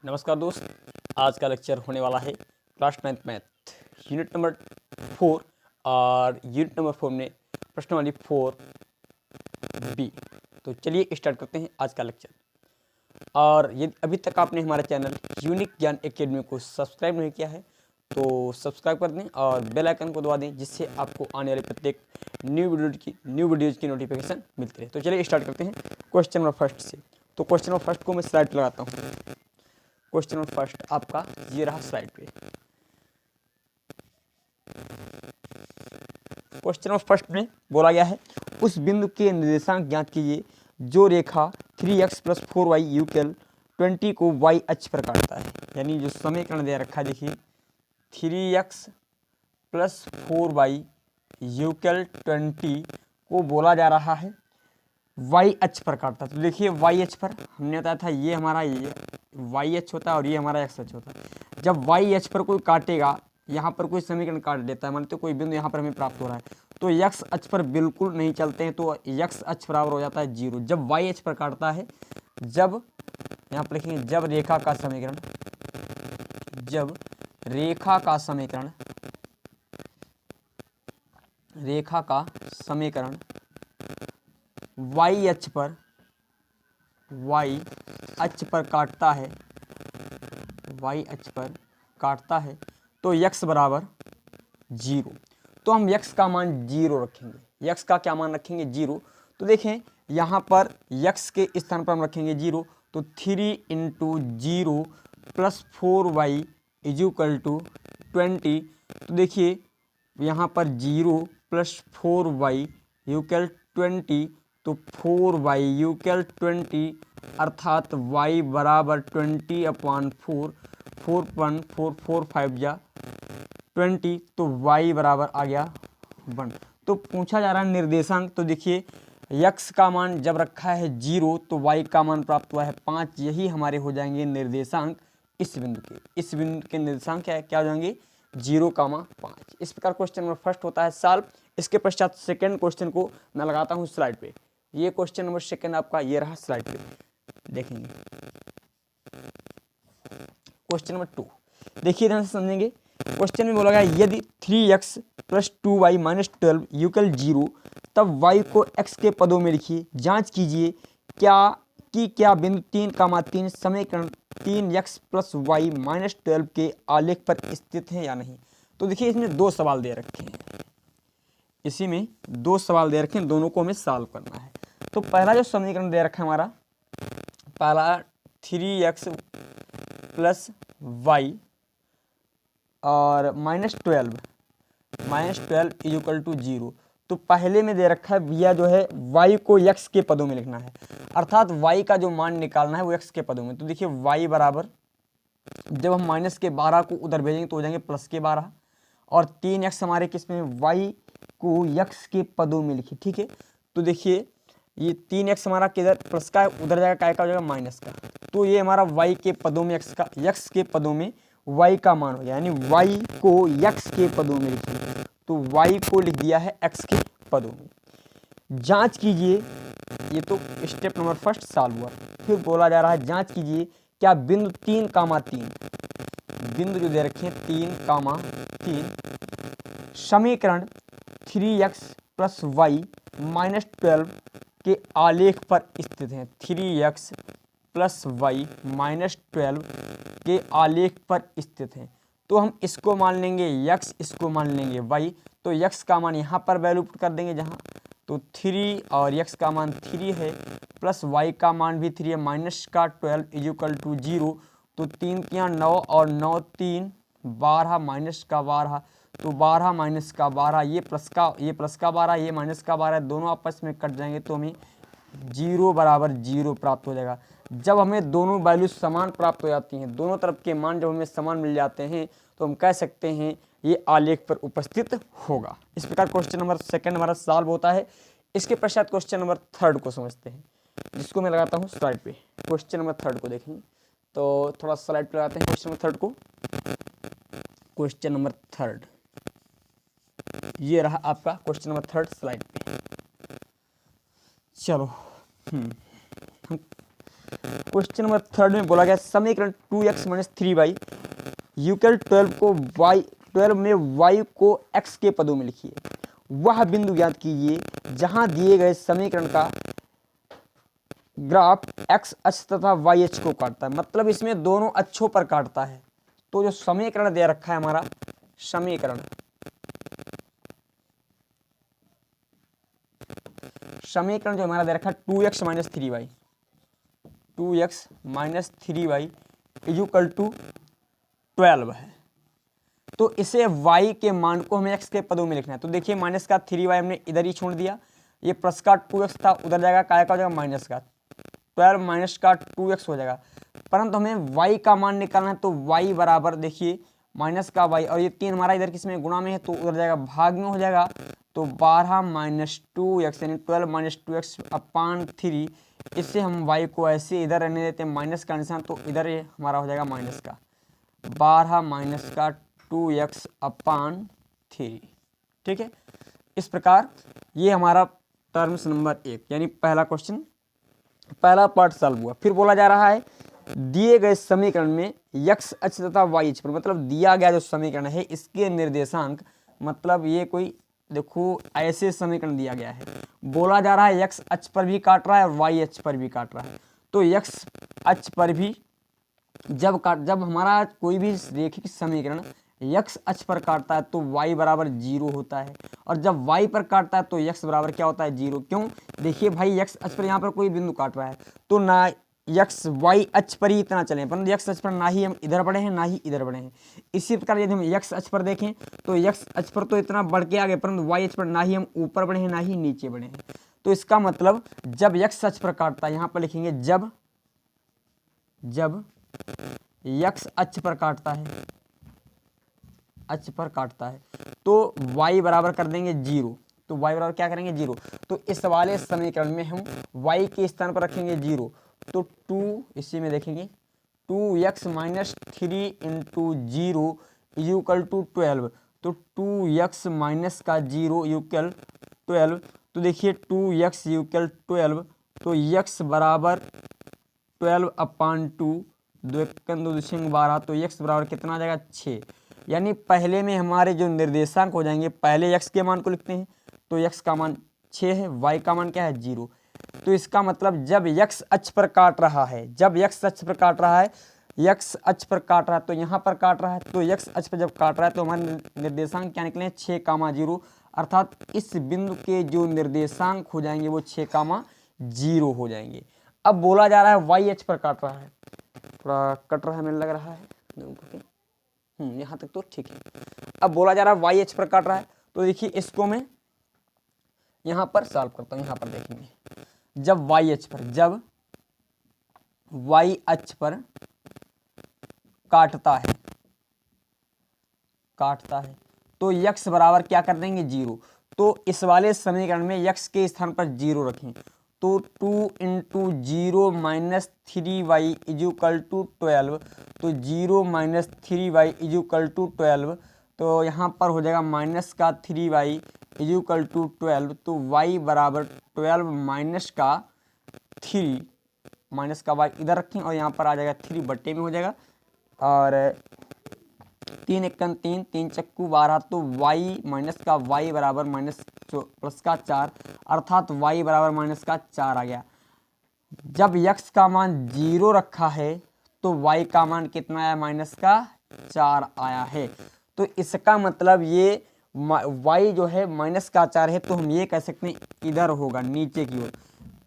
नमस्कार दोस्त, आज का लेक्चर होने वाला है class 9th math unit number 4 और यूनिट नंबर 4 में प्रश्नावली 4B। तो चलिए स्टार्ट करते हैं आज का लेक्चर। और यदि अभी तक आपने हमारा चैनल यूनिक ज्ञान एकेडमी को सब्सक्राइब नहीं किया है तो सब्सक्राइब कर दें और बेल आइकन को दबा दें, जिससे आपको आने वाले प्रत्येक न्यू वीडियोज़ की नोटिफिकेशन मिलती रहे। तो चलिए स्टार्ट करते हैं क्वेश्चन नंबर फर्स्ट से। तो क्वेश्चन नंबर फर्स्ट को मैं स्लाइड पर लगाता हूँ। क्वेश्चन नंबर फर्स्ट आपका ये रहा स्लाइड पे। क्वेश्चन नंबर फर्स्ट में बोला गया है उस बिंदु के निर्देशांक ज्ञात कीजिए जो रेखा 3x + 4y यूकेल 20 को y अक्ष पर काटता है। यानी जो समीकरण दे रखा है, देखिए 3x + 4y यूकेल 20 को बोला जा रहा है y अक्ष पर काटता है। तो देखिए y अक्ष पर हमने बताया था ये हमारा ये y अक्ष होता है और ये हमारा x अक्ष होता है। जब y अक्ष पर कोई काटेगा, यहाँ पर कोई समीकरण काट देता है, मानते कोई बिंदु यहाँ पर हमें प्राप्त हो रहा है, तो x अक्ष पर बिल्कुल नहीं चलते हैं, तो x अक्ष बराबर हो जाता है 0। जब y अक्ष पर काटता है, जब यहाँ पर लिखेंगे जब रेखा का समीकरण y अक्ष पर काटता है तो x बराबर 0। तो हम x का मान 0 रखेंगे। x का क्या मान रखेंगे? 0। तो देखें यहाँ पर x के स्थान पर हम रखेंगे 0, तो 3 × 0 + 4y = 20। तो देखिए यहाँ पर 0 + 4y = 20, तो 4y = 20 अर्थात y बराबर 20/4, 4 5 जा 20, तो y बराबर आ गया 1। तो पूछा जा रहा है निर्देशांक। तो देखिए x का मान जब रखा है 0 तो y का मान प्राप्त हुआ है 5। यही हमारे हो जाएंगे निर्देशांक इस बिंदु के निर्देशांक क्या हो जाएंगे? 0,5। इस प्रकार क्वेश्चन नंबर फर्स्ट होता है सॉल्व। इसके पश्चात सेकंड क्वेश्चन को मैं लगाता हूँ स्लाइड पे। ये क्वेश्चन नंबर सेकंड आपका ये रहा स्लाइड पे, देखेंगे। क्वेश्चन नंबर 2 देखिए, ध्यान से समझेंगे। क्वेश्चन में बोला गया यदि 3x + 2y - 12 = 0, तब y को x के पदों में लिखिए। जांच कीजिए क्या बिंदु 3,3 समीकरण 3x + y - 12 के आलेख पर स्थित है या नहीं। तो देखिए इसमें दो सवाल दे रखे हैं, दोनों को हमें सॉल्व करना है। तो पहला जो समीकरण दे रखा है हमारा, पहला 3x + y और -12 = 0। तो पहले में दे रखा है भैया जो है y को x के पदों में लिखना है, अर्थात y का जो मान निकालना है वो x के पदों में। तो देखिए y बराबर, जब हम -12 को उधर भेजेंगे तो हो जाएंगे +12, और 3x हमारे किस में, y को x के पदों में लिखिए। ठीक है, तो देखिए ये 3x हमारा किधर प्लस का उधर जाएगा, काय का हो जाएगा माइनस का। तो ये हमारा y के पदों में x के पदों में y का मान हो गया, यानी y को x के पदों में लिखिए। तो y को लिख दिया है x के पदों में। जांच कीजिए, ये तो स्टेप नंबर फर्स्ट सॉल्व हुआ। फिर बोला जा रहा है जांच कीजिए क्या बिंदु 3,3 बिंदु जो दे रखे हैं 3,3 समीकरण 3x + y - 12 के आलेख पर स्थित हैं। 3x + y - 12 के आलेख पर स्थित हैं। तो हम इसको मान लेंगे x, इसको मान लेंगे y। तो x का मान यहाँ पर वैल्यू पुट कर देंगे जहाँ, तो 3 और x का मान 3 है, प्लस y का मान भी 3 है, -12 = 0। तो 3 × 9 और 9 3 12 -12, तो 12 -12, ये प्लस का 12, ये -12, दोनों आपस में कट जाएंगे तो हमें 0 बराबर 0 प्राप्त हो जाएगा। जब हमें दोनों वैल्यू समान प्राप्त हो जाती हैं, दोनों तरफ के मान जब हमें समान मिल जाते हैं, तो हम कह सकते हैं ये आलेख पर उपस्थित होगा। इस प्रकार क्वेश्चन नंबर सेकंड हमारा सॉल्व होता है। इसके पश्चात क्वेश्चन नंबर थर्ड को समझते हैं, जिसको मैं लगाता हूँ स्लाइड पे। क्वेश्चन नंबर थर्ड को देखेंगे, तो थोड़ा स्लाइड पे लगाते हैं क्वेश्चन नंबर थर्ड को। क्वेश्चन नंबर थर्ड ये रहा आपका क्वेश्चन नंबर थर्ड स्लाइड पे। चलो हम क्वेश्चन नंबर 3 में बोला गया समीकरण 2x माइनस 3y यूक्ल 12 को y 12 में y को x के पदों में लिखिए। वह बिंदु ज्ञात कीजिए जहां दिए गए समीकरण का ग्राफ x अक्ष तथा y अक्ष को काटता है, मतलब इसमें दोनों अक्षों पर काटता है। तो जो समीकरण दे रखा है हमारा समीकरण जो हमारा दे रखा है 2x minus 3y 2x minus 3y is equal to 12 है। तो इसे y के मान को हमें x के पदों में लिखना है। तो देखिए माइनस का 3y हमने इधर ही छोड़ दिया, ये प्लस का 2x था उधर जाएगा, काय का हो जाएगा माइनस का 12 माइनस का 2x हो जाएगा। परंतु हमें y का मान निकालना है, तो y बराबर देखिए माइनस का y और ये 3 हमारा इधर किसमें गुणा में है तो उधर जाएगा भाग में हो जाएगा। तो 12 माइनस 2x यानी 12 माइनस 2x अपान 3, इससे हम y को ऐसे इधर रहने देते हैं माइनस का निशान, तो इधर ये हमारा हो जाएगा माइनस का 12 माइनस का 2x अपान 3। ठीक है, इस प्रकार ये हमारा टर्म्स नंबर 1 यानी पहला क्वेश्चन पहला पार्ट सॉल्व हुआ। फिर बोला जा रहा है दिए गए समीकरण में x अक्ष तथा y अक्ष पर, मतलब दिया गया जो समीकरण है इसके निर्देशांक, मतलब ये कोई देखो ऐसे समीकरण दिया गया है, बोला जा रहा है x अक्ष पर भी काट रहा है और y अक्ष पर भी काट रहा है। तो x अक्ष पर भी जब हमारा कोई भी रेखिक समीकरण x अक्ष पर काटता है तो y बराबर 0 होता है, और जब y पर काटता है तो x बराबर क्या होता है 0। क्यों? देखिए भाई x अक्ष पर यहाँ पर कोई बिंदु काट रहा है तो ना x y अक्ष पर ही इतना चले, परंतु x अक्ष पर ना ही हम इधर बढ़े हैं ना ही इधर बढ़े हैं। इसी प्रकार यदि हम x अक्ष पर देखें तो x अक्ष पर तो इतना बढ़ के आ गए, परंतु y अक्ष पर ना ही हम ऊपर बढ़े हैं ना ही नीचे बढ़े हैं। तो इसका मतलब जब x अक्ष पर काटता है, यहाँ पर लिखेंगे जब x अक्ष पर काटता है, अक्ष पर काटता है तो y बराबर कर देंगे 0। तो y बराबर क्या करेंगे 0। तो इस वाले समीकरण में हम y के स्थान पर रखेंगे 0, तो 2 इसी में देखेंगे 2x minus 3 into 0 is equal to 12। तो 2x माइनस का 0 इक्वल 12। तो देखिए 2x इक्वल 12, तो x बराबर 12 अपान 2, 2 12, तो x बराबर कितना आ जाएगा 6। यानी पहले में हमारे जो निर्देशांक हो जाएंगे, पहले x के मान को लिखते हैं तो x का मान 6 है, y का मान क्या है 0। तो इसका मतलब जब x अक्ष पर काट रहा है, x अक्ष पर काट रहा है तो यहाँ पर काट रहा है, तो x अक्ष पर जब काट रहा है तो हमारे निर्देशांक क्या निकले 6,0, अर्थात इस बिंदु के जो निर्देशांक हो जाएंगे वो 6,0 हो जाएंगे। अब बोला जा रहा है y अक्ष पर काट रहा है, थोड़ा कट रहा है मुझे लग रहा है, यहाँ तक तो ठीक है। अब बोला जा रहा है y अक्ष पर काट रहा है, तो देखिए इसको मैं यहाँ पर सॉल्व करता हूँ। यहाँ पर देखेंगे जब y अक्ष पर काटता है तो x बराबर क्या कर देंगे 0। तो इस वाले समीकरण में x के स्थान पर 0 रखें, तो 2 into 0 minus 3y is equal to 12। तो 0 minus 3y is equal to 12, तो यहाँ पर हो जाएगा माइनस का 3y इज इक्वल टू 12। तो y बराबर 12 माइनस का 3, माइनस का y इधर रखें और यहाँ पर आ जाएगा 3 बट्टे में हो जाएगा, और 3 एकम 3, 3 चक्कू 12, तो y माइनस का y बराबर माइनस प्लस का 4, अर्थात y बराबर माइनस का 4 आ गया। जब x का मान 0 रखा है तो y का मान कितना आया माइनस का 4 आया है। तो इसका मतलब ये y जो है माइनस का 4 है, तो हम ये कह सकते हैं इधर होगा नीचे की ओर।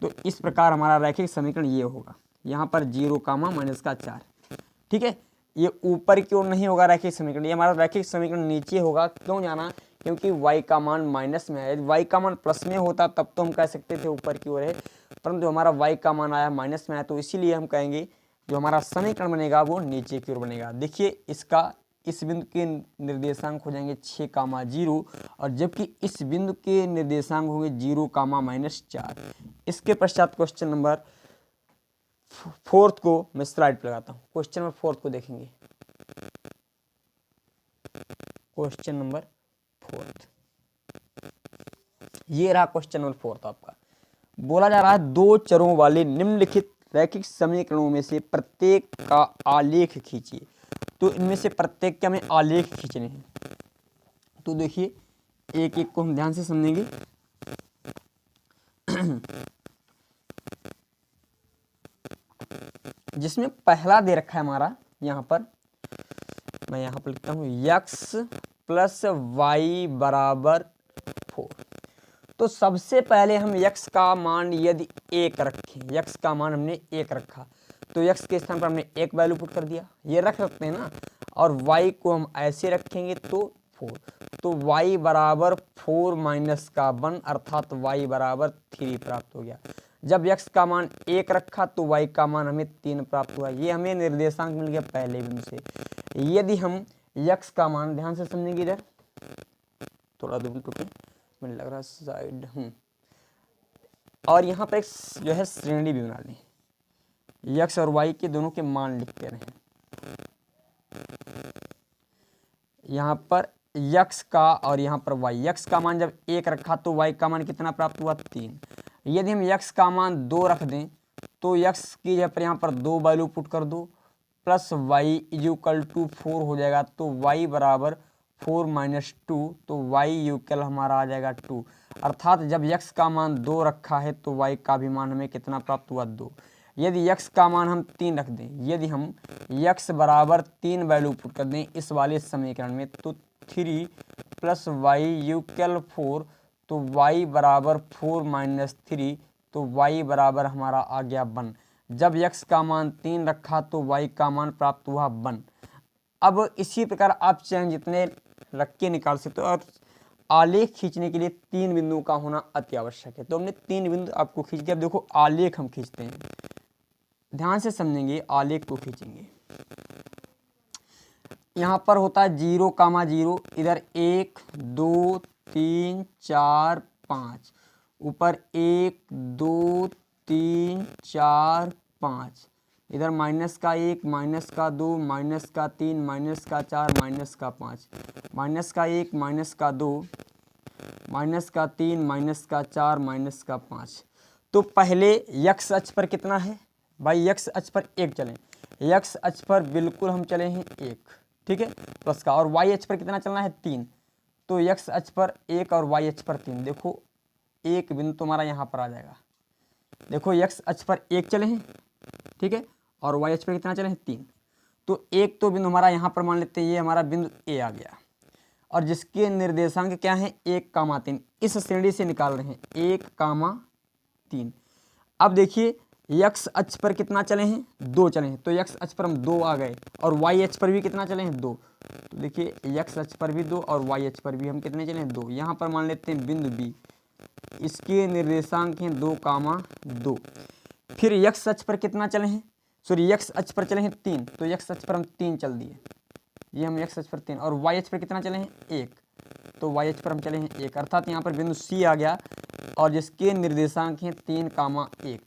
तो इस प्रकार हमारा रैखिक समीकरण ये होगा, यहाँ पर 0 माइनस का 4। ठीक है, ये ऊपर की ओर नहीं होगा रैखिक समीकरण, ये हमारा रैखिक समीकरण नीचे होगा। क्यों जाना? क्योंकि y का मान माइनस में है, y का मान प्लस में होता तब तो हम कह सकते थे ऊपर की ओर है, परंतु हमारा y का मान आया माइनस में है, तो इसीलिए हम कहेंगे जो हमारा समीकरण बनेगा वो नीचे की ओर बनेगा। देखिए इसका इस बिंदु के निर्देशांक हो जाएंगे 6,0 और जबकि इस बिंदु के निर्देशांक होंगे 0,-4। इसके पश्चात क्वेश्चन नंबर 4 को मैं स्लाइड पर लगाता हूँ। क्वेश्चन नंबर 4 को देखेंगे। क्वेश्चन नंबर 4, ये रहा क्वेश्चन नंबर 4 आपका। बोला जा रहा है दो चरों वाले निम्नलिखित रैखिक समीकरणों में से प्रत्येक का आलेख खींचिए। तो इनमें से प्रत्येक के हमें आलेख खींचने हैं। तो देखिए एक एक को हम ध्यान से समझेंगे। जिसमें पहला दे रखा है हमारा, यहाँ पर मैं यहाँ पर लिखता हूँ x प्लस वाई बराबर 4। तो सबसे पहले हम x का मान यदि 1 रखें, x का मान हमने 1 रखा, तो x के स्थान पर हमने 1 वैल्यू पुट कर दिया, ये रख सकते हैं ना। और y को हम ऐसे रखेंगे तो 4, तो y बराबर 4 माइनस का 1 अर्थात y बराबर 3 प्राप्त हो गया। जब x का मान 1 रखा तो y का मान हमें 3 प्राप्त हुआ। ये हमें निर्देशांक मिल गया पहले बिंदु से। यदि हम x का मान ध्यान से समझेंगे, इधर थोड़ा दूर टूटे मुझे लग रहा है साइड, और यहाँ पर एक जो है श्रेणी भी बना लें, x और y के दोनों के मान लिखते रहें। यहाँ पर x का और यहाँ पर y, x का मान जब 1 रखा तो y का मान कितना प्राप्त हुआ 3। यदि हम x का मान 2 रख दें तो x की जगह पर यहाँ पर 2 वैल्यू पुट कर दो, प्लस y इक्वल टू 4 हो जाएगा। तो y बराबर 4 माइनस 2, तो y इक्वल हमारा आ जाएगा 2। अर्थात जब x का मान 2 रखा है तो y का भी मान हमें कितना प्राप्त हुआ 2। यदि x का मान हम 3 रख दें, यदि हम x बराबर 3 वैल्यू पुट कर दें इस वाले समीकरण में, तो 3 प्लस वाई इक्वल 4, तो y बराबर 4 माइनस 3, तो y बराबर हमारा आ गया 1। जब x का मान 3 रखा तो y का मान प्राप्त हुआ 1। अब इसी प्रकार आप चाहें जितने रख के निकाल सकते हो। और आलेख खींचने के लिए 3 बिंदुओं का होना अति आवश्यक है। तो हमने 3 बिंदु आपको खींच के, अब देखो आलेख हम खींचते हैं, ध्यान से समझेंगे, आलेख को खींचेंगे। यहाँ पर होता है 0,0, इधर 1 2 3 4 5, ऊपर 1 2 3 4 5, इधर माइनस का 1 माइनस का 2 माइनस का 3 माइनस का 4 माइनस का 5, माइनस का 1 माइनस का 2 माइनस का 3 माइनस का 4 माइनस का 5। तो पहले x अक्ष पर कितना है भाई, x अक्ष पर 1 चलें, x अक्ष पर बिल्कुल हम चले हैं 1, ठीक है, प्लस का। और y अक्ष पर कितना चलना है 3, तो x अक्ष पर 1 और y अक्ष पर 3। देखो एक बिंदु तुम्हारा यहाँ पर आ जाएगा। देखो x अक्ष पर 1 चले हैं, ठीक है, और y अक्ष पर कितना चले हैं 3। तो एक तो बिंदु हमारा यहाँ पर मान लेते हैं, ये हमारा बिंदु A आ गया, और जिसके निर्देशांक क्या है 1,3, इस श्रेणी से निकाल रहे हैं 1,3। अब देखिए x अक्ष पर कितना चले हैं 2 चले हैं, तो x अक्ष पर हम 2 आ गए, और y अक्ष पर भी कितना चले हैं 2। तो देखिए x अक्ष पर भी 2 और y अक्ष पर भी हम कितने चले हैं 2। यहाँ पर मान लेते हैं बिंदु B, इसके निर्देशांक हैं 2,2। फिर x अक्ष पर कितना चले हैं, सॉरी x अक्ष पर चले हैं 3, तो x अक्ष पर हम 3 चल दिए, ये हम x अक्ष पर 3, और y अक्ष पर कितना चले हैं 1, तो y अक्ष पर हम चले हैं 1, अर्थात यहाँ पर बिंदु C आ गया, और जिसके निर्देशांक हैं 3,1।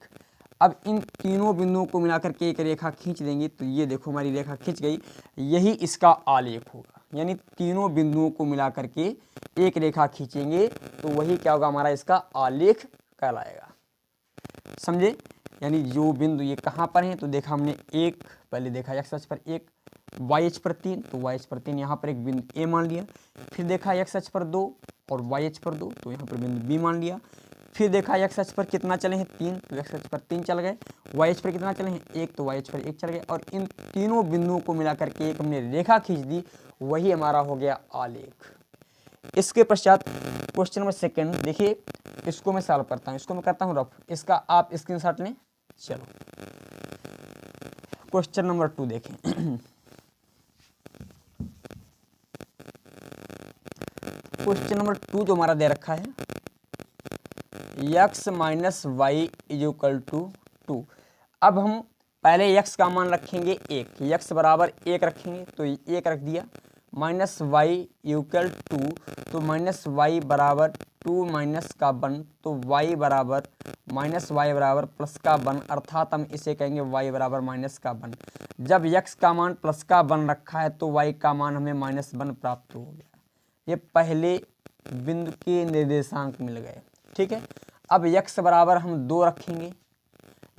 अब इन तीनों बिंदुओं को मिलाकर के एक रेखा खींच देंगे, तो ये देखो हमारी रेखा खींच गई, यही इसका आलेख होगा। यानी तीनों बिंदुओं को मिलाकर के एक रेखा खींचेंगे तो वही क्या होगा, हमारा इसका आलेख कहलाएगा। समझे? यानी जो बिंदु ये कहाँ पर हैं, तो देखा हमने 1 पहले देखा x अक्ष पर 1, y अक्ष पर 3, तो y अक्ष पर 3 यहाँ पर एक बिंदु A मान लिया। फिर देखा x अक्ष पर 2 और y अक्ष पर 2, तो यहाँ पर बिंदु B मान लिया। फिर देखा x अक्ष पर कितना चले हैं 3, तो x अक्ष पर 3 चल गए, y अक्ष पर कितना चले हैं 1, तो y अक्ष पर 1 चल गए, और इन तीनों बिंदुओं को मिला करके एक हमने रेखा खींच दी, वही हमारा हो गया आलेख। इसके पश्चात क्वेश्चन नंबर 2 देखिए, इसको मैं सॉल्व करता हूँ, इसको मैं करता हूँ रफ, इसका आप स्क्रीनशॉट लें। चलो क्वेश्चन नंबर 2 देखें। क्वेश्चन नंबर 2 जो हमारा दे रखा है x minus Y is equal to 2। अब हम पहले x का मान रखेंगे 1, x बराबर 1 रखेंगे, तो 1 रख दिया, माइनस वाई इक्वल 2, तो माइनस वाई बराबर 2 माइनस का 1, तो y बराबर माइनस वाई बराबर प्लस का 1, अर्थात हम इसे कहेंगे y बराबर माइनस का 1। जब x का मान प्लस का 1 रखा है तो y का मान हमें माइनस 1 प्राप्त हो गया। ये पहले बिंदु के निर्देशांक मिल गए, ठीक है। अब x बराबर हम 2 रखेंगे,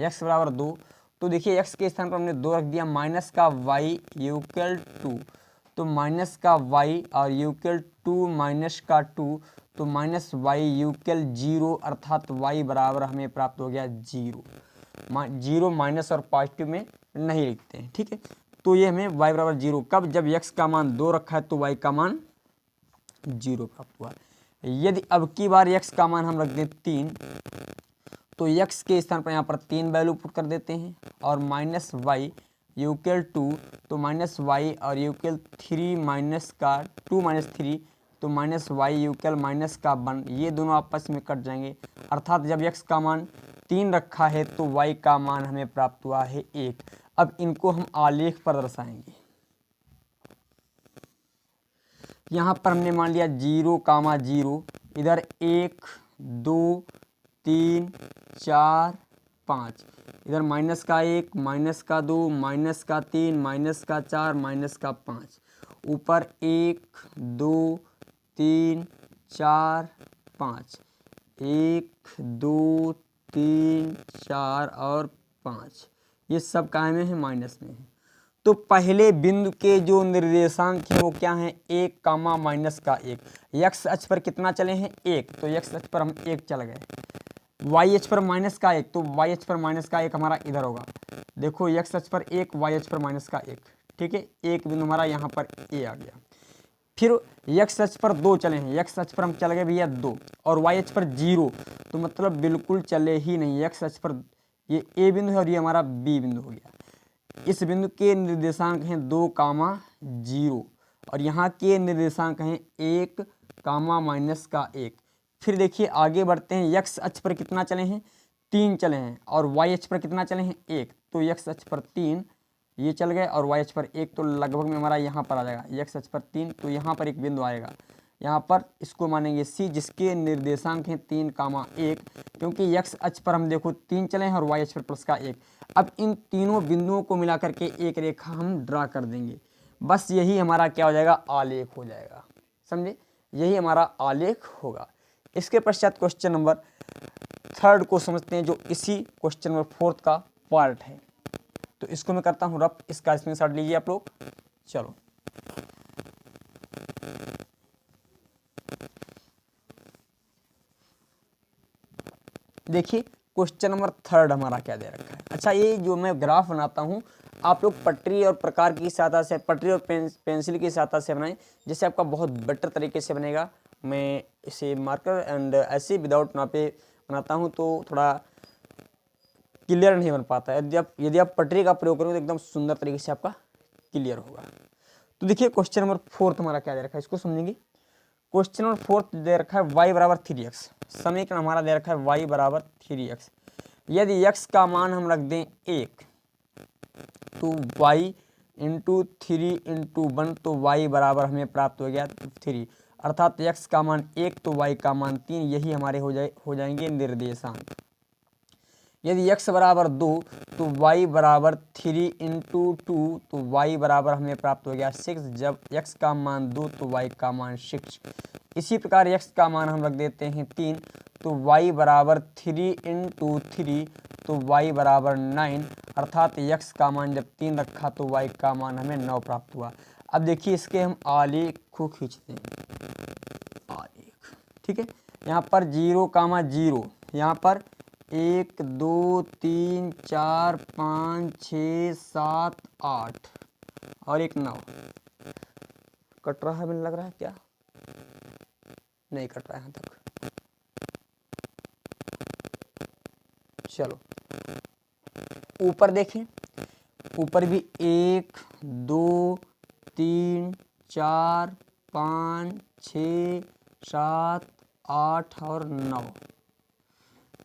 x बराबर 2, तो देखिए x के स्थान पर हमने 2 रख दिया, माइनस का y इक्वल 2, तो माइनस का y और इक्वल 2 माइनस का 2, तो माइनस y इक्वल 0, अर्थात y बराबर हमें प्राप्त हो गया 0। 0 माइनस और पॉजिटिव में नहीं लिखते हैं, ठीक है। तो ये हमें y बराबर 0 कब, जब x का मान 2 रखा है तो y का मान 0 प्राप्त हुआ। यदि अब की बार x का मान हम रख दें 3, तो x के स्थान पर यहाँ पर 3 वैल्यू पुट कर देते हैं, और माइनस y इक्वल 2, तो माइनस y और इक्वल 3 माइनस का 2 माइनस 3, तो माइनस y इक्वल माइनस का 1, ये दोनों आपस में कट जाएंगे, अर्थात जब x का मान 3 रखा है तो y का मान हमें प्राप्त हुआ है 1। अब इनको हम आलेख पर दर्शाएंगे। यहाँ पर हमने मान लिया 0, 0, इधर 1, 2, 3, 4, 5, इधर माइनस का 1, माइनस का 2, माइनस का 3, माइनस का 4, माइनस का 5, ऊपर 1, 2, 3, 4, 5, 1, 2, 3, 4 और 5, ये सब काहे में है, माइनस में है। तो पहले बिंदु के जो निर्देशांक है वो क्या है, 1 कामा माइनस का 1। x अक्ष पर कितना चले हैं, 1, तो x अक्ष पर हम 1 चल गए। y अक्ष पर माइनस का 1, तो y अक्ष पर माइनस का 1 हमारा इधर होगा। देखो x अक्ष पर 1, y अक्ष पर माइनस का 1, ठीक है, एक बिंदु हमारा यहाँ पर a आ गया। फिर x अक्ष पर 2 चले हैं, x अक्ष पर हम चल गए भैया 2, और y अक्ष पर 0, तो मतलब बिल्कुल चले ही नहीं। x अक्ष पर ये a बिंदु है और ये हमारा b बिंदु हो गया। इस बिंदु के निर्देशांक हैं 2, 0, और यहाँ के निर्देशांक हैं 1, माइनस का 1। फिर देखिए आगे बढ़ते हैं, x अक्ष पर कितना चले हैं, 3 चले हैं, और y अक्ष पर कितना चले हैं, 1, तो x अक्ष पर 3 ये चल गए, और y अक्ष पर 1, तो लगभग में हमारा यहाँ पर आ जाएगा। x अक्ष पर 3, तो यहाँ पर एक बिंदु आएगा, यहाँ पर इसको मानेंगे C, जिसके निर्देशांक हैं 3, 1, क्योंकि x अक्ष पर हम देखो 3 चले हैं और y अक्ष पर प्लस का 1। अब इन तीनों बिंदुओं को मिला करके एक रेखा हम ड्रा कर देंगे, बस यही हमारा क्या हो जाएगा, आलेख हो जाएगा, समझे, यही हमारा आलेख होगा। इसके पश्चात क्वेश्चन नंबर 3 को समझते हैं, जो इसी क्वेश्चन नंबर 4 का पार्ट है। तो इसको मैं करता हूँ रफ, इसका स्क्रीनशॉट लीजिए आप लोग। चलो देखिए क्वेश्चन नंबर 3 हमारा क्या दे रखा है। अच्छा, ये जो मैं ग्राफ बनाता हूँ आप लोग पटरी और प्रकार की सहायता से, पटरी और पेंसिल की सहायता से बनाएं, जिससे आपका बहुत बेटर तरीके से बनेगा। मैं इसे मार्कर एंड ऐसे विदाउट नापे बनाता हूँ तो थोड़ा क्लियर नहीं बन पाता है। यदि आप पटरी का प्रयोग करोगे तो एकदम सुंदर तरीके से आपका क्लियर होगा। तो देखिए क्वेश्चन नंबर 4 हमारा क्या दे रखा है, इसको समझेंगे। क्वेश्चन नंबर 4 दे रखा है y बराबर 3x, समीकरण हमारा दे रखा है y बराबर 3x। यदि x का मान हम रख दें 1, तो y इंटू 3 इंटू 1, तो y बराबर हमें प्राप्त हो गया 3, अर्थात x का मान 1 तो y का मान 3, यही हमारे हो जाएंगे निर्देशांक। यदि x बराबर 2, तो y बराबर 3 इंटू 2, तो y बराबर हमें प्राप्त हो गया 6। जब x का मान 2 तो y का मान 6। इसी प्रकार x का मान हम रख देते हैं 3, तो y बराबर 3 इंटू 3, तो y बराबर 9, अर्थात x का मान जब 3 रखा तो y का मान हमें 9 प्राप्त हुआ। अब देखिए इसके हम आलेख को खींचते हैं, आलेख, ठीक है। यहाँ पर 0, 0, यहाँ पर 1, 2, 3, 4, 5, 6, 7, 8 और एक 9। कट रहा है, मुझे लग रहा है, क्या नहीं कट रहा है यहाँ तक। चलो ऊपर देखें, ऊपर भी 1, 2, 3, 4, 5, 6, 7, 8 और 9।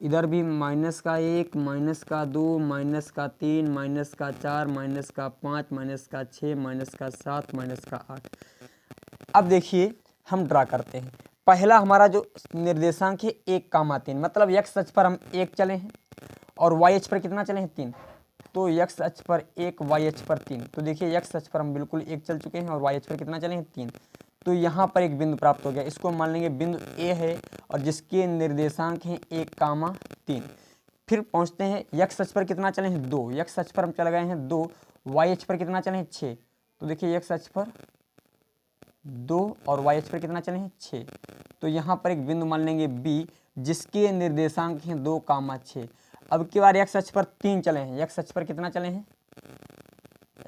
इधर भी माइनस का 1, माइनस का 2, माइनस का 3, माइनस का 4, माइनस का 5, माइनस का 6, माइनस का 7, माइनस का 8। अब देखिए हम ड्रा करते हैं। पहला हमारा जो निर्देशांक है 1, 3, मतलब x अक्ष पर हम 1 चले हैं और y अक्ष पर कितना चले हैं 3, तो x अक्ष पर 1, y अक्ष पर 3। तो देखिए x अक्ष पर हम बिल्कुल 1 चल चुके हैं और y अक्ष पर कितना चले हैं 3, तो यहाँ पर एक बिंदु प्राप्त हो गया। इसको मान लेंगे बिंदु A है और जिसके निर्देशांक हैं 1, 3। फिर पहुंचते हैं x अक्ष पर कितना चले हैं 2, x अक्ष पर हम चले गए हैं 2, y अक्ष पर कितना चले हैं 6। तो देखिए x अक्ष पर 2 और y अक्ष पर कितना चले हैं 6। तो यहाँ पर एक बिंदु मान लेंगे B जिसके निर्देशांक हैं 2, 6। अब की बार x अक्ष पर 3 चले हैं, x अक्ष पर कितना चले हैं,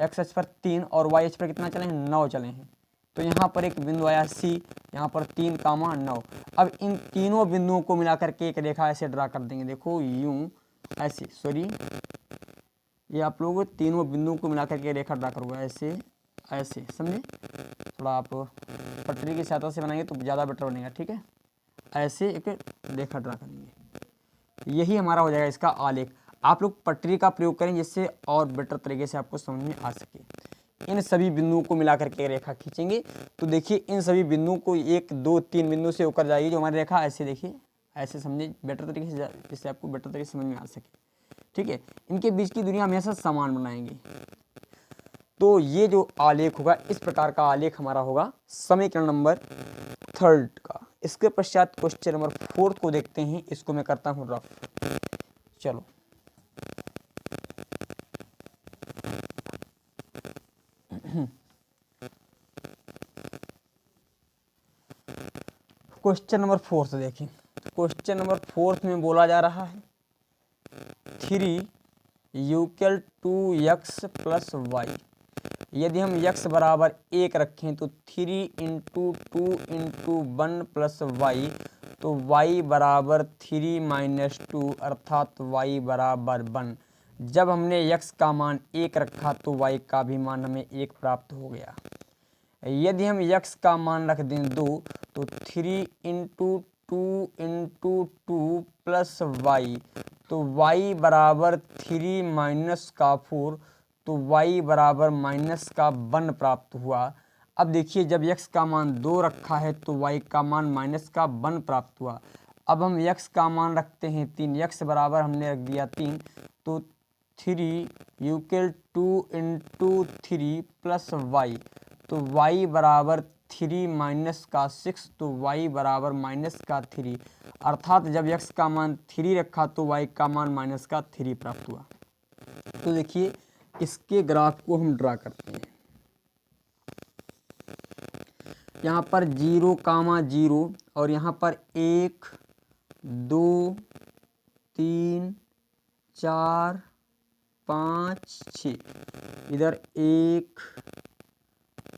x अक्ष पर 3 और y अक्ष पर कितना चले हैं 9 चले हैं। तो यहाँ पर एक बिंदु आया C, यहाँ पर 3, 9। अब इन तीनों बिंदुओं को मिलाकर के एक रेखा ऐसे ड्रा कर देंगे, देखो यूं ऐसे, सॉरी ये आप लोग तीनों बिंदुओं को मिलाकर के रेखा ड्रा करोगे ऐसे ऐसे, समझे। थोड़ा आप पटरी की सहायता से बनाएंगे तो ज़्यादा बेटर बनेगा, ठीक है। ऐसे एक रेखा ड्रा करेंगे, यही हमारा हो जाएगा इसका आलेख। आप लोग पटरी का प्रयोग करें जिससे और बेटर तरीके से आपको समझ में आ सके। इन सभी बिंदुओं को मिलाकर के रेखा खींचेंगे तो देखिए इन सभी बिंदुओं को 1, 2, 3 बिंदु से होकर जाएगी जो हमारी रेखा, ऐसे देखिए ऐसे समझे बेटर तरीके से, जिससे आपको बेटर तरीके से समझ में आ सके, ठीक है। इनके बीच की दूरी हमेशा समान बनाएंगे। तो ये जो आलेख होगा इस प्रकार का आलेख हमारा होगा समीकरण नंबर 3 का। इसके पश्चात क्वेश्चन नंबर 4 को देखते हैं, इसको मैं करता हूँ रफ। चलो क्वेश्चन नंबर 4 से देखें। क्वेश्चन नंबर 4 में बोला जा रहा है 3 = 2x + y। यदि हम x बराबर 1 रखें तो 3 × 2 × 1 + y, तो y बराबर 3 - 2 अर्थात y बराबर 1। जब हमने x का मान 1 रखा तो y का भी मान हमें 1 प्राप्त हो गया। यदि हम x का मान रख दें 2 तो 3 × 2 × 2 + y, तो y बराबर 3 - 4, तो y बराबर -1 प्राप्त हुआ। अब देखिए जब x का मान 2 रखा है तो y का मान -1 प्राप्त हुआ। अब हम x का मान रखते हैं 3, x बराबर हमने रख दिया 3, तो 3 = 2 × 3 + y, तो y बराबर 3 - 6, तो y बराबर -3, अर्थात जब x का मान 3 रखा तो y का मान -3 प्राप्त हुआ। तो देखिए इसके ग्राफ को हम ड्रा करते हैं। यहाँ पर 0, 0 और यहाँ पर 1, 2, 3, 4, 5, 6, इधर 1,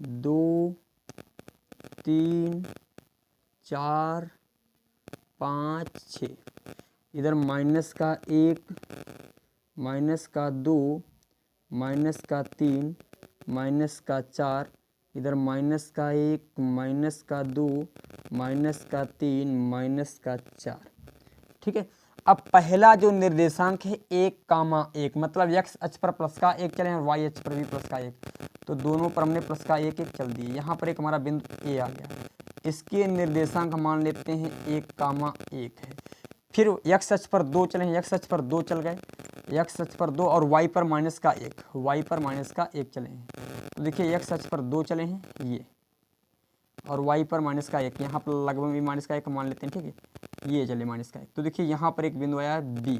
2, 3, 4, 5, 6, इधर -1, -2, -3, -4, इधर -1, -2, -3, -4, ठीक है। अब पहला जो निर्देशांक है 1, मतलब x अक्ष पर प्लस का 1 चले और y अक्ष पर भी प्लस का 1, तो दोनों पर हमने प्लस का 1 चल दिए। यहाँ पर एक हमारा बिंदु A आ गया, इसके निर्देशांक मान लेते हैं 1, 1 है। फिर x अक्ष पर 2 चले हैं, x अक्ष पर 2 चल गए, x अक्ष पर 2 और y पर -1, y पर -1 चले हैं। तो देखिए x अक्ष पर 2 चले हैं ये, और y पर -1, यहाँ पर लगभग भी -1 मान लेते हैं, ठीक है, ये चले -1। तो देखिए यहाँ पर एक बिंदु आया B,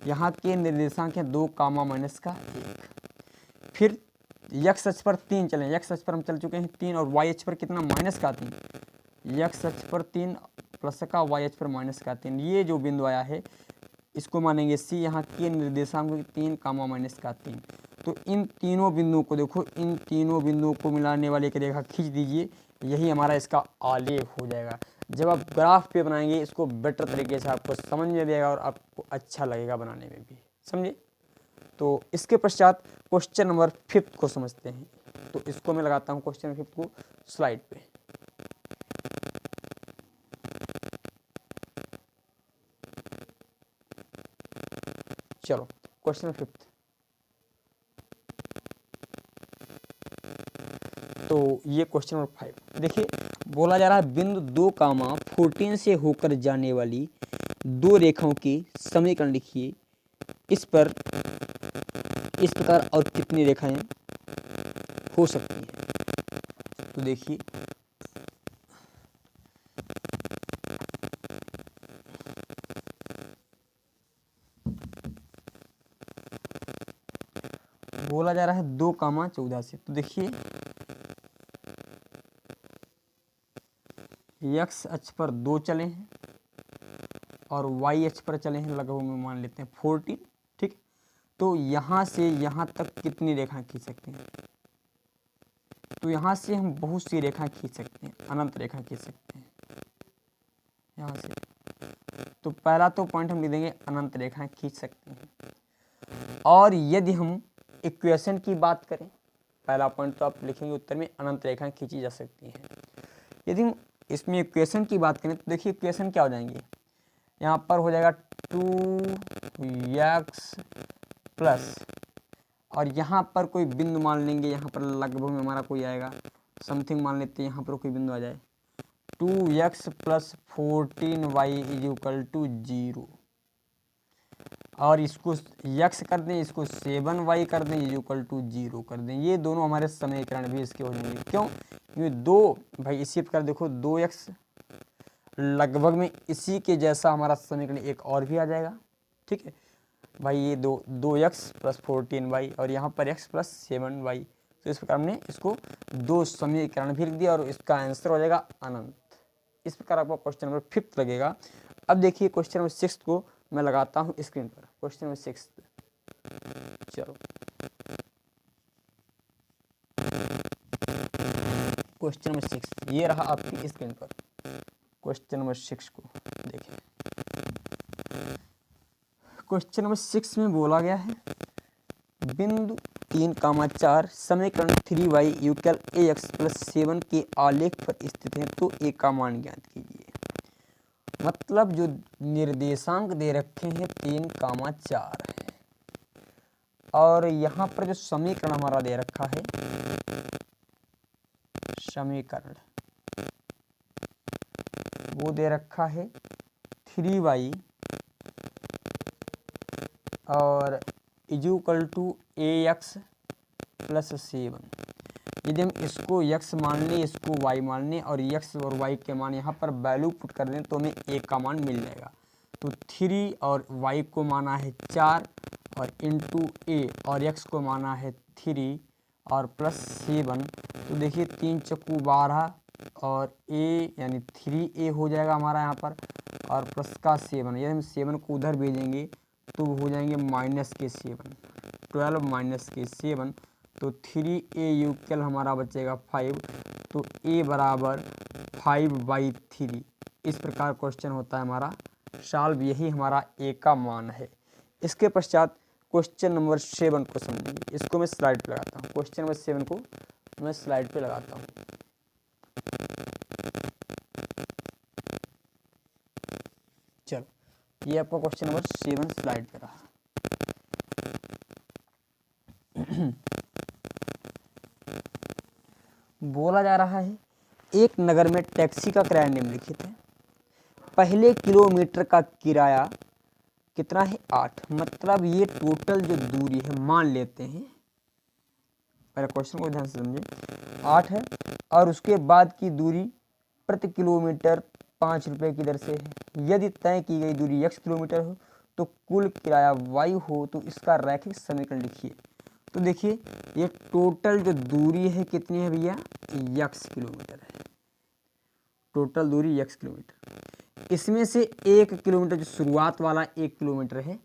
यहाँ के निर्देशांक हैं 2, -1। फिर x अक्ष पर 3 चले, x अक्ष पर हम चल चुके हैं 3 और y अक्ष पर कितना -3, x अक्ष पर 3 प्लस का, y अक्ष पर -3, ये जो बिंदु आया है इसको मानेंगे C। यहाँ के निर्देशांक 3, -3। तो इन तीनों बिंदुओं को देखो, इन तीनों बिंदुओं को मिलाने वाली एक रेखा खींच दीजिए, यही हमारा इसका आलेख हो जाएगा। जब आप ग्राफ पे बनाएंगे इसको बेटर तरीके से आपको समझ में आएगा और आपको अच्छा लगेगा बनाने में भी, समझे। तो इसके पश्चात क्वेश्चन नंबर 5 को समझते हैं। तो इसको मैं लगाता हूँ क्वेश्चन नंबर 5 को स्लाइड पे। चलो क्वेश्चन नंबर 5, तो ये क्वेश्चन नंबर 5 देखिए, बोला जा रहा है बिंदु 2, 14 से होकर जाने वाली 2 रेखाओं के समीकरण लिखिए। इस पर इस प्रकार और कितनी रेखाएं हो सकती हैं। तो देखिए बोला जा रहा है 2,14 से। तो देखिए x अक्ष पर 2 चले हैं और y अक्ष पर चले हैं लगभग में मान लेते हैं 14, ठीक। तो यहाँ से यहाँ तक कितनी रेखा खींच सकते हैं? तो यहाँ से हम बहुत सी रेखा खींच सकते हैं, अनंत रेखा खींच सकते हैं यहाँ से। तो पहला तो पॉइंट हम लिख देंगे अनंत रेखाएं खींच सकते हैं। और यदि हम इक्वेशन की बात करें, पहला पॉइंट तो आप लिखेंगे उत्तर में अनंत रेखाएं खींची जा सकती हैं। यदि हम इसमें इक्वेशन की बात करें तो देखिए इक्वेशन क्या हो जाएंगे, यहाँ पर हो जाएगा 2x प्लस, और यहाँ पर कोई बिंदु मान लेंगे, यहाँ पर लगभग में हमारा कोई आएगा समथिंग मान लेते हैं, यहाँ पर कोई बिंदु आ जाए 2x plus 14y is equal to 0, और इसको x कर दें, इसको 7y कर दें इज इक्वल टू 0 कर दें। ये दोनों हमारे समीकरण भी इसके हो जाएंगे। क्यों? क्योंकि दो भाई इसी प्रकार देखो 2x लगभग में इसी के जैसा हमारा समीकरण एक और भी आ जाएगा, ठीक है भाई। ये 2x प्लस 14y और यहाँ पर x प्लस 7y। तो इस प्रकार हमने इसको दो समीकरण भी लिख दिया और इसका आंसर हो जाएगा अनंत। इस प्रकार आपका क्वेश्चन नंबर 5 लगेगा। अब देखिए क्वेश्चन नंबर 6 को मैं लगाता हूँ स्क्रीन पर। क्वेश्चन नंबर 6, चलो क्वेश्चन नंबर 6 ये रहा आपकी स्क्रीन पर। क्वेश्चन नंबर 6 को देखें। क्वेश्चन नंबर 6 में बोला गया है बिंदु 3,4 समीकरण 3y यूकल ax प्लस 7 के आलेख पर स्थित है, तो a का मान ज्ञात कीजिए। मतलब जो निर्देशांक दे रखे हैं 3,4 है और यहाँ पर जो समीकरण हमारा दे रखा है, समीकरण वो दे रखा है 3y और is equal to ax plus 7। यदि हम इसको x मान लें, इसको y मान लें और x और y के मान यहाँ पर वैल्यू पुट कर दें तो हमें a का मान मिल जाएगा। तो 3 और y को माना है 4 और इंटू a और x को माना है 3 और प्लस 7। तो देखिए 3 चक्कू 12 और a यानी 3a हो जाएगा हमारा यहाँ पर और प्लस का 7। यदि हम 7 को उधर भेजेंगे तो हो जाएंगे माइनस के 7, 12 माइनस के 7। तो 3a यूक्ल हमारा बचेगा 5। तो a बराबर 5/3। इस प्रकार क्वेश्चन होता है हमारा सॉल्व। यही हमारा a का मान है। इसके पश्चात क्वेश्चन नंबर 7 को समझेंगे। इसको मैं स्लाइड पे लगाता हूँ। क्वेश्चन नंबर 7 को मैं स्लाइड पे लगाता हूँ। चलो ये आपका क्वेश्चन नंबर 7 स्लाइड पे रहा। बोला जा रहा है एक नगर में टैक्सी का किराया निम्नलिखित है। पहले किलोमीटर का किराया कितना है? 8। मतलब ये टोटल जो दूरी है मान लेते हैं, पहले क्वेश्चन को ध्यान से समझें, 8 है और उसके बाद की दूरी प्रति किलोमीटर 5 रुपये की दर से है। यदि तय की गई दूरी x किलोमीटर हो तो कुल किराया y हो, तो इसका रैखिक समीकरण लिखिए। तो देखिए ये टोटल जो दूरी है कितनी है भैया? x किलोमीटर है। टोटल दूरी x किलोमीटर। इसमें से 1 किलोमीटर जो शुरुआत वाला 1 किलोमीटर है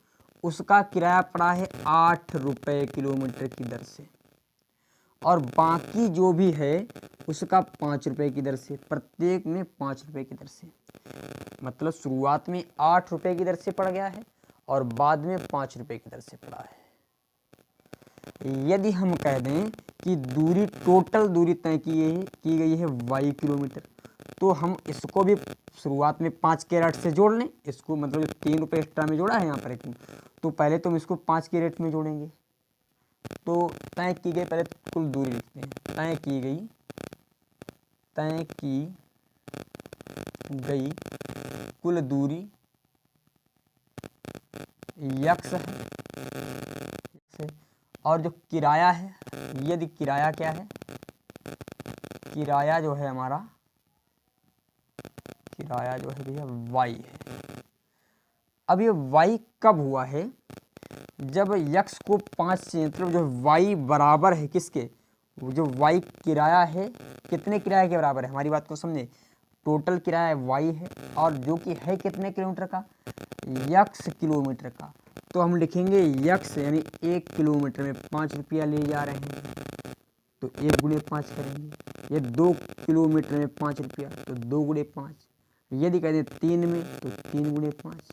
उसका किराया पड़ा है 8 रुपये किलोमीटर की दर से और बाकी जो भी है उसका 5 रुपये की दर से, प्रत्येक में 5 रुपये की दर से। मतलब शुरुआत में 8 रुपये की दर से पड़ गया है और बाद में 5 रुपये की दर से पड़ा है। यदि हम कह दें कि दूरी टोटल दूरी तय की गई है y किलोमीटर, तो हम इसको भी शुरुआत में 5 के रेट से जोड़ लें। इसको मतलब 3 रुपये एक्स्ट्रा में जोड़ा है यहाँ पर, तो पहले तो हम इसको 5 के रेट में जोड़ेंगे। तो तय की गई, पहले कुल दूरी लिखते हैं। तय की गई कुल दूरी x है और जो किराया है, यदि किराया क्या है? किराया जो है हमारा, किराया जो है भैया y है। अब ये y कब हुआ है? जब यक्स को 5 से मतलब जो वाई बराबर है किसके, वो जो वाई किराया है कितने किराए के बराबर है, हमारी बात को समझे, टोटल किराया वाई है और जो कि है कितने किलोमीटर का, यक्स किलोमीटर का। तो हम लिखेंगे यक्स यानी 1 किलोमीटर में 5 रुपया ले जा रहे हैं, तो 1 गुणे 5 करेंगे। ये 2 किलोमीटर में 5 रुपया, तो 2 गुणे 5। यदि कहते हैं 3 में तो 3 गुणे 5।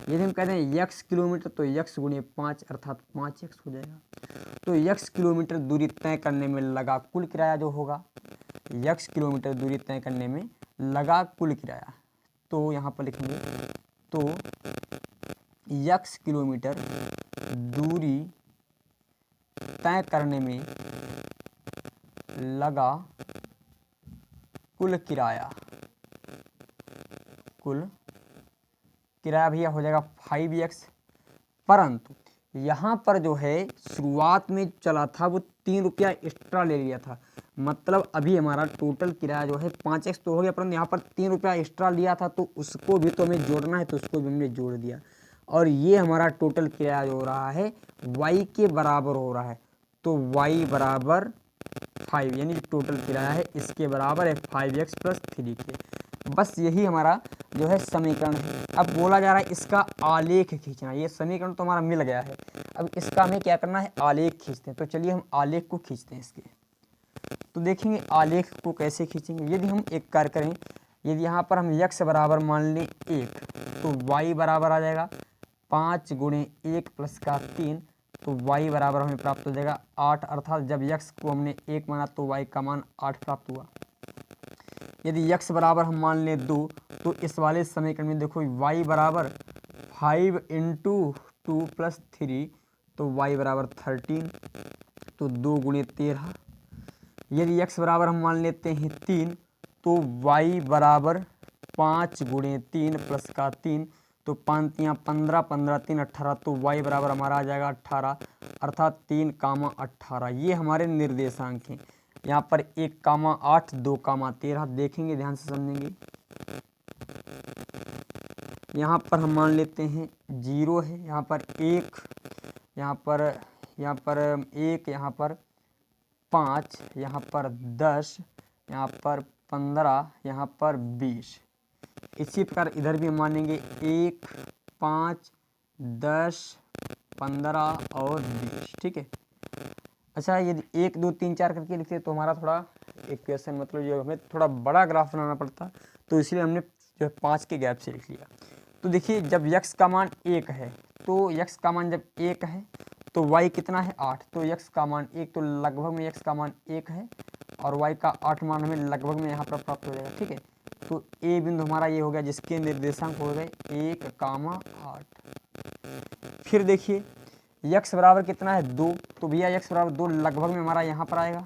यदि हम कहते हैं यक्स किलोमीटर तो यक्स गुणे 5 अर्थात 5 यक्स हो जाएगा। तो यक्स किलोमीटर दूरी तय करने में लगा कुल किराया जो होगा, यक्स किलोमीटर दूरी तय करने में लगा कुल किराया, तो यहाँ पर लिखेंगे तो यक्स किलोमीटर दूरी तय करने में लगा कुल किराया, कुल किराया भैया हो जाएगा 5x। परंतु यहाँ पर जो है शुरुआत में चला था वो 3 रुपया एक्स्ट्रा ले लिया था, मतलब अभी हमारा टोटल किराया जो है 5x तो हो गया, परंतु यहाँ पर 3 रुपया एक्स्ट्रा लिया था तो उसको भी तो हमें जोड़ना है, तो उसको भी हमने जोड़ दिया। और ये हमारा टोटल किराया जो हो रहा है y के बराबर हो रहा है, तो y बराबर 5 यानी टोटल किराया है इसके बराबर है 5x प्लस 3 के। बस यही हमारा जो है समीकरण है। अब बोला जा रहा है इसका आलेख खींचना, ये समीकरण तो हमारा मिल गया है, अब इसका हमें क्या करना है, आलेख खींचते हैं। तो चलिए हम आलेख को खींचते हैं इसके। तो देखेंगे आलेख को कैसे खींचेंगे। यदि हम एक कार्य करें, यदि यहाँ पर हम यक्स बराबर मान लें 1, तो y बराबर आ जाएगा 5 गुणे 1 प्लस का 3, तो y बराबर हमें प्राप्त हो जाएगा 8, अर्थात जब यक्स को हमने 1 माना तो y का मान 8 प्राप्त हुआ। यदि यक्स बराबर हम मान लें 2, तो इस वाले समीकरण में देखो y बराबर 5 इंटू 2 प्लस 3, तो y बराबर 13, तो 2 गुणे 13। यदि x बराबर हम मान लेते हैं 3, तो y बराबर 5 गुणे 3 प्लस का 3, तो 5 3 15, 15 3 18, तो y बराबर हमारा आ जाएगा 18, अर्थात 3 कामा 18। ये हमारे निर्देशांक हैं। यहाँ पर 1 कामा 8, 2 कामा 13, देखेंगे ध्यान से समझेंगे। यहाँ पर हम मान लेते हैं 0 है, यहाँ पर 1, यहाँ पर 1, यहाँ पर 5, यहाँ पर 10, यहाँ पर 15, यहाँ पर 20। इसी प्रकार इधर भी हम मानेंगे 1, 5, 10, 15 और 20। ठीक है। अच्छा, यदि 1 2 3 4 करके लिखते तो हमारा थोड़ा इक्वेशन मतलब जो हमें थोड़ा बड़ा ग्राफ बनाना पड़ता, तो इसलिए हमने जो है 5 के गैप से लिख लिया। तो देखिए जब यक्स का मान 1 है, तो यक्स का मान जब 1 है तो y कितना है 8, तो यक्स का मान 1, तो लगभग में यक्स का मान 1 है और y का 8 मान हमें लगभग में यहाँ पर प्राप्त हो जाएगा। ठीक है। तो ए बिंदु हमारा ये हो गया जिसके निर्देशांक हो गए 1, 8। फिर देखिए यक्स बराबर कितना है 2, तो भैया यक्स बराबर 2 लगभग में हमारा यहाँ पर आएगा,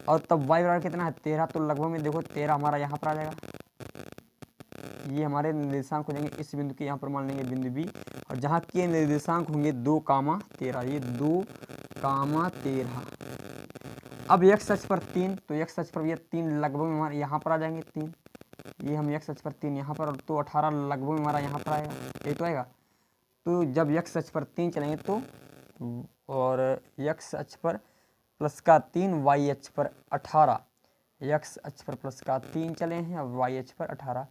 और तब y बराबर कितना है 13, तो लगभग में देखो 13 हमारा यहाँ पर आ जाएगा। ये हमारे निर्देशांक हो जाएंगे, इस बिंदु के यहाँ पर मान लेंगे बिंदु बी, और जहाँ के निर्देशांक होंगे 2, 13, ये 2, 13। अब यक्स अक्ष पर 3, तो यक्स अक्ष पर ये 3 लगभग में हमारे यहाँ पर आ जाएंगे 3, ये हम यक्स अक्ष पर 3 यहाँ पर, तो 18 लगभग में हमारा यहाँ पर आएगा, ये तो आएगा। तो जब यक्स अक्ष पर 3 चलेंगे तो, और यक्स अक्ष पर प्लस का 3, वाई अक्ष पर 18, यक्स अक्ष पर प्लस का 3 चले हैं और वाई अक्ष पर 18।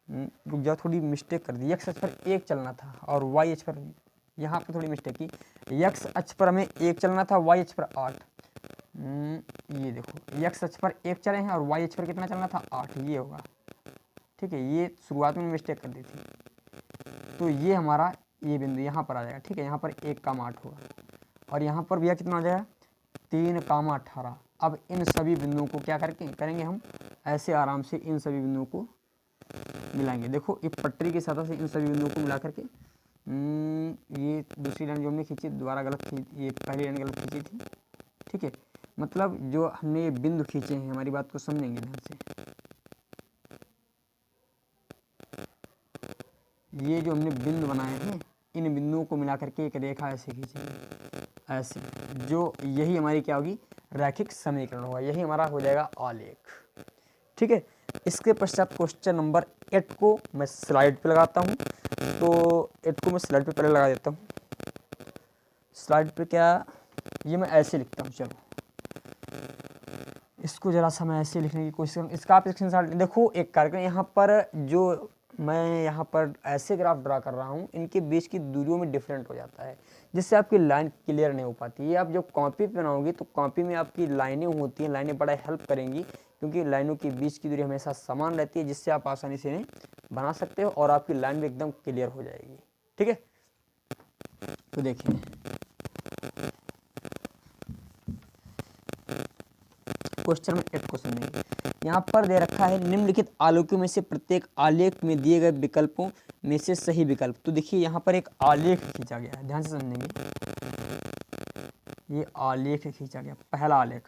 रुक जाओ, थोड़ी मिस्टेक कर दी, यक्स अक्ष पर 1 चलना था और वाई अक्ष पर, यहाँ पर थोड़ी मिस्टेक की, यक्स अक्ष पर हमें 1 चलना था, वाई अक्ष पर 8। ये देखो यक्स अक्ष पर 1 चले हैं और वाई अक्ष पर कितना चलना था 8, ये होगा। ठीक है, ये शुरुआत में मिस्टेक कर दी थी। तो ये हमारा ये बिंदु यहाँ पर आ जाएगा। ठीक है, यहाँ पर 1, 8 होगा और यहाँ पर भैया कितना आ जाएगा 3, 18। अब इन सभी बिंदुओं को क्या करेंगे हम ऐसे आराम से इन सभी बिंदुओं को मिलाएंगे। देखो एक पटरी की सतह से इन सभी बिंदुओं को मिला करके, ये दूसरी लाइन जो हमने खींची दोबारा गलत खींची, ये पहली लाइन गलत खींची थी। ठीक है, मतलब जो हमने बिंदु खींचे हैं, हमारी बात को समझेंगे ध्यान से। ये जो हमने बिंदु बनाए हैं, इन बिंदुओं को मिला करके एक रेखा ऐसे खींचेंगे, ऐसे, जो यही हमारी क्या होगी रैखिक समीकरण होगा, यही हमारा हो जाएगा आलेख। ठीक है, इसके पश्चात क्वेश्चन नंबर 8 को मैं स्लाइड पे लगाता हूँ। तो 8 को मैं स्लाइड पे पहले लगा देता हूँ। स्लाइड पे क्या, ये मैं ऐसे लिखता हूँ, चलो इसको जरा सा मैं ऐसे लिखने की कोशिश करूँ। इसका आप स्क्रीनशॉट देखो। एक कार्यक्रम यहाँ पर जो मैं यहाँ पर ऐसे ग्राफ ड्रा कर रहा हूँ, इनके बीच की दूरियों में डिफरेंट हो जाता है, जिससे आपकी लाइन क्लियर नहीं हो पाती। ये आप जब कॉपी पे बनाओगे तो कॉपी में आपकी लाइनें होती हैं, लाइनें बड़ा हेल्प करेंगी, क्योंकि लाइनों के बीच की दूरी हमेशा समान रहती है, जिससे आप आसानी से इन्हें बना सकते हो और आपकी लाइन भी एकदम क्लियर हो जाएगी। ठीक है, तो देखिए क्वेश्चन में 8 क्वेश्चन में यहाँ पर दे रखा है निम्नलिखित आलेखों में से प्रत्येक आलेख में दिए गए विकल्पों में से सही विकल्प। तो देखिए यहाँ पर एक आलेख खींचा गया है, ध्यान से समझेंगे। ये आलेख खींचा गया, पहला आलेख,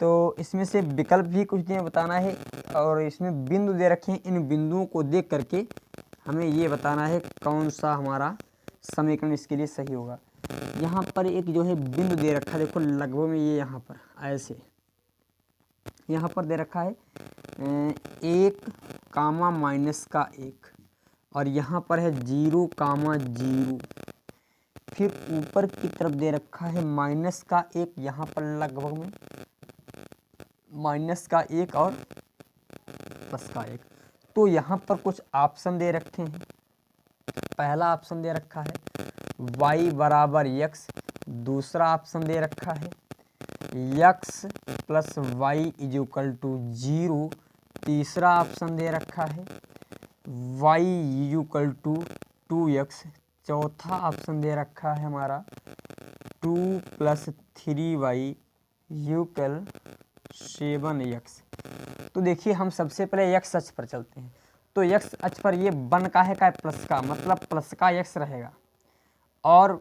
तो इसमें से विकल्प भी कुछ दिए बताना है, और इसमें बिंदु दे रखे हैं। इन बिंदुओं को देख करके हमें ये बताना है कौन सा हमारा समीकरण इसके लिए सही होगा। यहाँ पर एक जो है बिंदु दे रखा है, देखो लगभग में ये यहाँ पर ऐसे यहाँ पर दे रखा है 1 कामा माइनस का 1, और यहाँ पर है 0 कामा 0। फिर ऊपर की तरफ दे रखा है माइनस का 1, यहाँ पर लगभग में माइनस का 1 और प्लस का 1। तो यहाँ पर कुछ ऑप्शन दे रखे हैं। पहला ऑप्शन दे रखा है y बराबर x, दूसरा ऑप्शन दे रखा है x plus Y is equal to 0, तीसरा ऑप्शन दे रखा है y is equal to 2x, चौथा ऑप्शन दे रखा है हमारा 2 प्लस 3y इक्वल 7x। तो देखिए हम सबसे पहले x अक्ष पर चलते हैं। तो x अक्ष पर ये बन का है प्लस का, मतलब प्लस का x रहेगा, और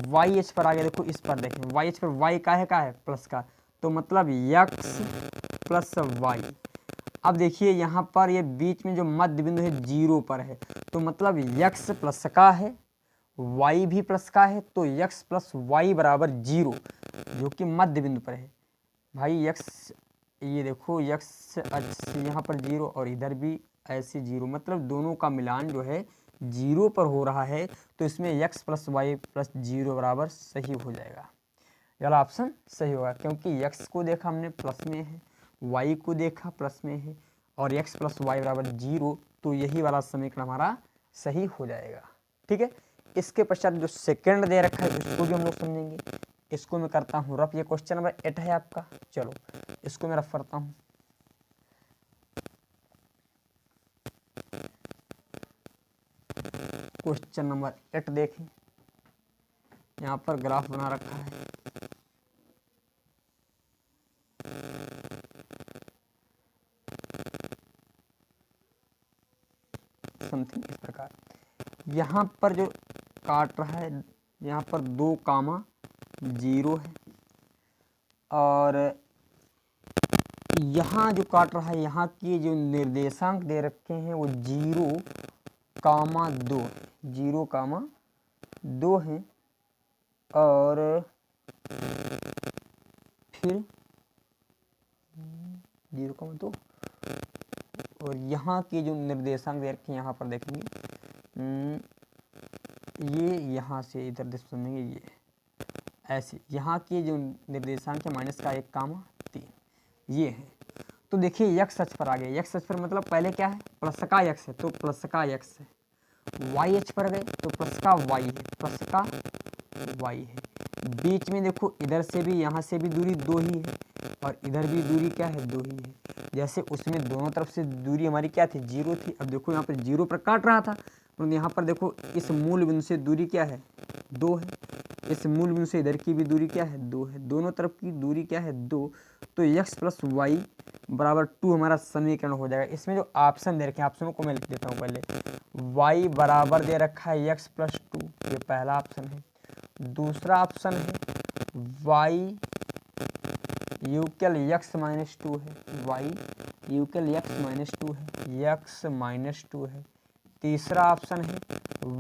y अक्ष पर आगे देखो, इस पर देखें y अक्ष पर y का है प्लस का, तो मतलब x प्लस y। अब देखिए यहाँ पर ये बीच में जो मध्य बिंदु है 0 पर है, तो मतलब x प्लस का है, y भी प्लस का है, तो x प्लस y बराबर 0, जो कि मध्य बिंदु पर है। भाई x, ये देखो x अक्ष यहाँ पर 0 और इधर भी ऐसे 0, मतलब दोनों का मिलान जो है 0 पर हो रहा है, तो इसमें x प्लस वाई प्लस 0 बराबर सही हो जाएगा। ये वाला ऑप्शन सही होगा, क्योंकि x को देखा हमने प्लस में है, y को देखा प्लस में है, और x प्लस वाई बराबर 0, तो यही वाला समीकरण हमारा सही हो जाएगा। ठीक है, इसके पश्चात जो सेकंड दे रखा है उसको भी हम लोग समझेंगे। इसको मैं करता हूँ रफ, ये क्वेश्चन नंबर 8 है आपका, चलो इसको मैं रफ करता हूँ। क्वेश्चन नंबर 8 देखें, यहाँ पर ग्राफ बना रखा है, समथिंग इस प्रकार। यहाँ पर जो काट रहा है, यहाँ पर 2 कामा 0 है, और यहाँ जो काट रहा है, यहाँ की जो निर्देशांक दे रखे हैं वो 0 कामा 2, 0 कामा 2 है, और फिर 0 कामा 2, और यहाँ के जो निर्देशांक दे रखे हैं यहाँ पर देखेंगे, ये यहाँ से इधर देख समझेंगे, ये ऐसे यहाँ के जो निर्देशांक है माइनस का 1 कामा 3, ये है। तो देखिए x अक्ष पर आ गए, x अक्ष पर मतलब पहले क्या है प्लस का x है, तो प्लस का x है। y अक्ष पर गए तो प्लस का y है, प्लस का y है। बीच में देखो इधर से भी यहाँ से भी दूरी 2 ही है, और इधर भी दूरी क्या है 2 ही है। जैसे उसमें दोनों तरफ से दूरी हमारी क्या थी 0 थी, अब देखो यहाँ पर 0 पर काट रहा था, तो यहाँ पर देखो इस मूल बिंदु से दूरी क्या है 2 है, इस मूल बिंदु से इधर की भी दूरी क्या है 2 है, दोनों तरफ की दूरी क्या है 2, तो x प्लस वाई बराबर 2 हमारा समीकरण हो जाएगा। इसमें जो ऑप्शन दे रखे हैं, ऑप्शनों को मैं लिख देता हूँ पहले। y बराबर दे रखा है x प्लस 2, ये पहला ऑप्शन है। दूसरा ऑप्शन है y यूकल x माइनस 2 है, y यूकल x माइनस 2 है, x माइनस 2 है। तीसरा ऑप्शन है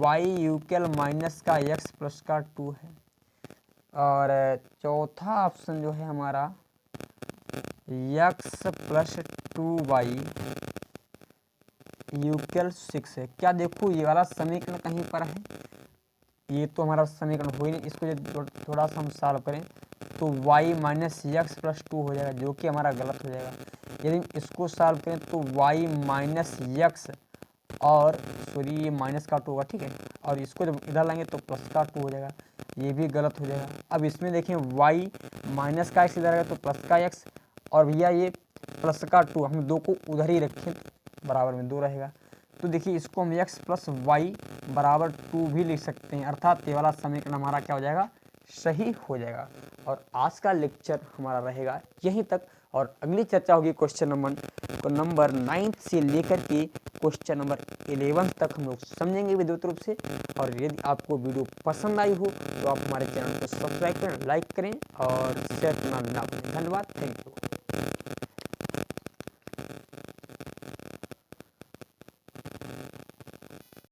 y यूकल माइनस का x प्लस का 2 है, और चौथा ऑप्शन जो है हमारा x प्लस 2y यूकल 6 है। क्या देखो ये वाला समीकरण कहीं पर है, ये तो हमारा समीकरण हो ही नहीं, इसको जो थोड़ा सा हम सॉल्व करें तो y माइनस यक्स प्लस 2 हो जाएगा, जो कि हमारा गलत हो जाएगा। यदि इसको सॉल्व करें तो y माइनस यक्स और सॉरी ये माइनस का 2 होगा, ठीक है, और इसको जब इधर लाएंगे तो प्लस का 2 हो जाएगा, ये भी गलत हो जाएगा। अब इसमें देखें y माइनस का x इधर आएगा तो प्लस का x, और भैया ये प्लस का 2 हम दो को उधर ही रखें तो बराबर में 2 रहेगा। तो देखिए इसको हम x प्लस वाई बराबर 2 भी लिख सकते हैं, अर्थात ये वाला समीकरण हमारा क्या हो जाएगा, सही हो जाएगा। और आज का लेक्चर हमारा रहेगा यहीं तक, और अगली चर्चा होगी क्वेश्चन नंबर 9 से लेकर के क्वेश्चन नंबर 11 तक हम लोग समझेंगे विद्युत रूप से। और यदि आपको वीडियो पसंद आई हो तो आप हमारे चैनल को सब्सक्राइब करें, लाइक करें और शेयर करना ना भूलें। धन्यवाद, थैंक यू।